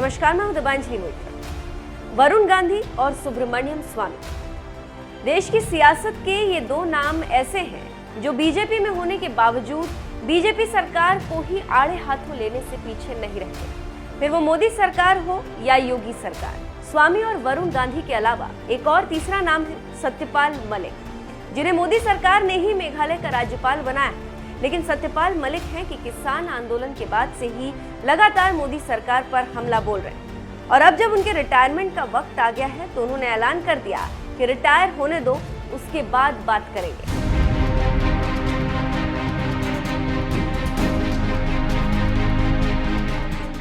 नमस्कार, मैं हूं दीपांजलि मोइत्रा। वरुण गांधी और सुब्रमण्यम स्वामी। देश की सियासत के ये दो नाम ऐसे हैं जो बीजेपी में होने के बावजूद बीजेपी सरकार को ही आड़े हाथों लेने से पीछे नहीं रहते। फिर वो मोदी सरकार हो या योगी सरकार। स्वामी और वरुण गांधी के अलावा एक और तीसरा नाम है सत्यपाल मलिक, जिन्हें मोदी सरकार ने ही मेघालय का राज्यपाल बनाया। लेकिन सत्यपाल मलिक हैं कि किसान आंदोलन के बाद से ही लगातार मोदी सरकार पर हमला बोल रहे हैं और अब जब उनके रिटायरमेंट का वक्त आ गया है तो उन्होंने ऐलान कर दिया कि रिटायर होने दो, उसके बाद बात करेंगे।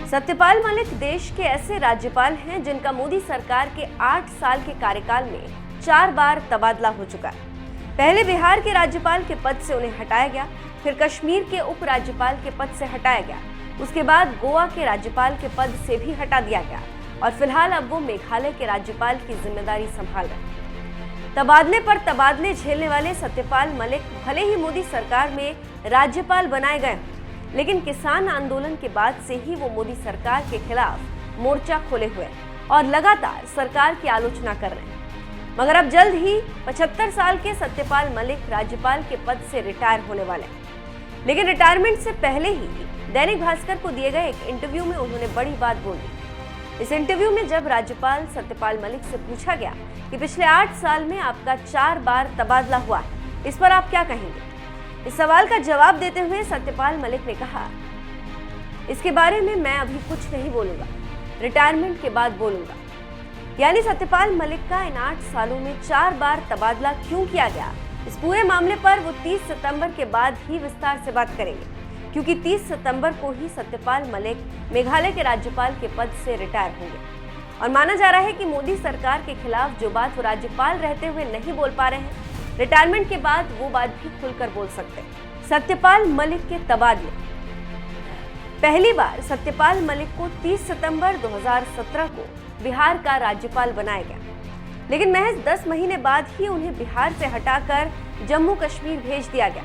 सत्यपाल मलिक देश के ऐसे राज्यपाल हैं जिनका मोदी सरकार के 8 साल के कार्यकाल में 4 बार तबादला हो चुका है। पहले बिहार के राज्यपाल के पद से उन्हें हटाया गया, फिर कश्मीर के उपराज्यपाल के पद से हटाया गया, उसके बाद गोवा के राज्यपाल के पद से भी हटा दिया गया और फिलहाल अब वो मेघालय के राज्यपाल की जिम्मेदारी संभाल रहे हैं। तबादले पर तबादले झेलने वाले सत्यपाल मलिक भले ही मोदी सरकार में राज्यपाल बनाए गए, लेकिन किसान आंदोलन के बाद से ही वो मोदी सरकार के खिलाफ मोर्चा खोले हुए और लगातार सरकार की आलोचना कर रहे हैं। मगर अब जल्द ही 75 साल के सत्यपाल मलिक राज्यपाल के पद से रिटायर होने वाले हैं। लेकिन रिटायरमेंट से पहले ही दैनिक भास्कर को दिए गए एक इंटरव्यू में उन्होंने बड़ी बात बोली। इस इंटरव्यू में जब राज्यपाल सत्यपाल मलिक से पूछा गया कि पिछले 8 साल में आपका 4 बार तबादला हुआ है, इस पर आप क्या कहेंगे? इस सवाल का जवाब देते हुए सत्यपाल मलिक ने कहा, इसके बारे में मैं अभी कुछ नहीं बोलूंगा, रिटायरमेंट के बाद बोलूंगा। यानी सत्यपाल मलिक का इन 8 सालों में 4 बार तबादला क्यों किया गया, इस पूरे मामले पर वो 30 सितंबर के बाद ही विस्तार से बात करेंगे, क्योंकि 30 सितंबर को ही सत्यपाल मलिक मेघालय के राज्यपाल के पद से रिटायर होंगे और माना जा रहा है कि मोदी सरकार के खिलाफ जो बात वो राज्यपाल रहते हुए नहीं बोल पा रहे हैं, रिटायरमेंट के बाद वो बात भी खुलकर बोल सकते हैं। सत्यपाल मलिक के तबादले। पहली बार सत्यपाल मलिक को 30 सितंबर 2017 को बिहार का राज्यपाल बनाया गया, लेकिन महज 10 महीने बाद ही उन्हें बिहार से हटाकर जम्मू कश्मीर भेज दिया गया।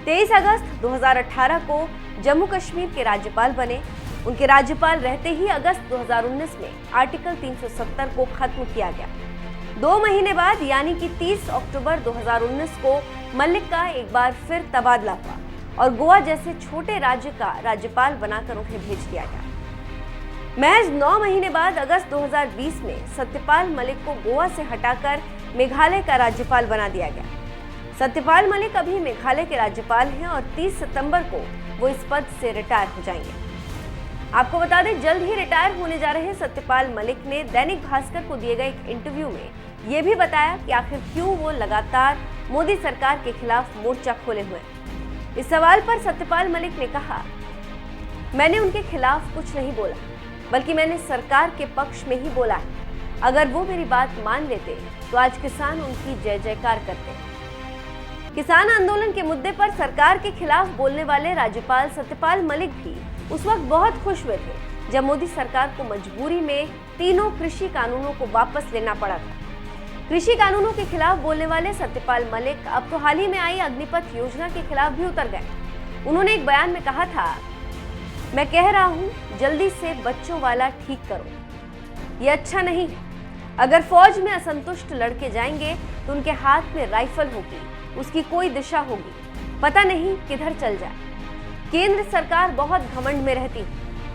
23 अगस्त 2018 को जम्मू कश्मीर के राज्यपाल बने। उनके राज्यपाल रहते ही अगस्त 2019 में आर्टिकल 370 को खत्म किया गया। 2 महीने बाद यानी कि 30 अक्टूबर 2019 को मलिक का एक बार फिर तबादला हुआ और गोवा जैसे छोटे राज्य का राज्यपाल बनाकर उन्हें भेज दिया गया। महज 9 महीने बाद अगस्त 2020 में सत्यपाल मलिक को गोवा से हटाकर मेघालय का राज्यपाल बना दिया गया। सत्यपाल मलिक अभी मेघालय के राज्यपाल हैं और 30 सितंबर को वो इस पद से रिटायर हो जाएंगे। आपको बता दें, जल्द ही रिटायर होने जा रहे सत्यपाल मलिक ने दैनिक भास्कर को दिए गए एक इंटरव्यू में ये भी बताया कि आखिर क्यों वो लगातार मोदी सरकार के खिलाफ मोर्चा खोले हुए हैं। इस सवाल पर सत्यपाल मलिक ने कहा, मैंने उनके खिलाफ कुछ नहीं बोला, बल्कि मैंने सरकार के पक्ष में ही बोला है। अगर वो मेरी बात मान लेते तो आज किसान उनकी जय जयकार करते। किसान आंदोलन के मुद्दे पर सरकार के खिलाफ बोलने वाले राज्यपाल सत्यपाल मलिक भी उस वक्त बहुत खुश हुए थे जब मोदी सरकार को मजबूरी में तीनों कृषि कानूनों को वापस लेना पड़ा था। कृषि कानूनों के खिलाफ बोलने वाले सत्यपाल मलिक अब तो हाल ही में आई अग्निपथ योजना के खिलाफ भी उतर गए। उन्होंने एक बयान में कहा था, मैं कह रहा हूं जल्दी से बच्चों वाला ठीक करो, ये अच्छा नहीं है। अगर फौज में असंतुष्ट लड़के जाएंगे तो उनके हाथ में राइफल होगी, उसकी कोई दिशा होगी, पता नहीं किधर चल जाए। केंद्र सरकार बहुत घमंड में रहती है,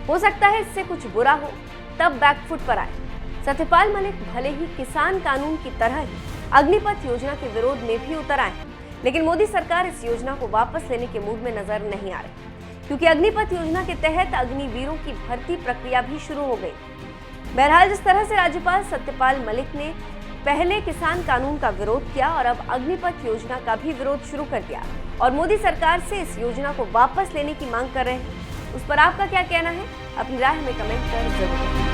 हो सकता है इससे कुछ बुरा हो तब बैकफुट पर आए। सत्यपाल मलिक भले ही किसान कानून की तरह ही अग्निपथ योजना के विरोध में भी उतर आए, लेकिन मोदी सरकार इस योजना को वापस लेने के मूड में नजर नहीं आ रही, क्योंकि अग्निपथ योजना के तहत अग्निवीरों की भर्ती प्रक्रिया भी शुरू हो गई। बहरहाल, जिस तरह से राज्यपाल सत्यपाल मलिक ने पहले किसान कानून का विरोध किया और अब अग्निपथ योजना का भी विरोध शुरू कर दिया और मोदी सरकार से इस योजना को वापस लेने की मांग कर रहे हैं, उस पर आपका क्या कहना है? अपनी राय हमें कमेंट कर जरूर।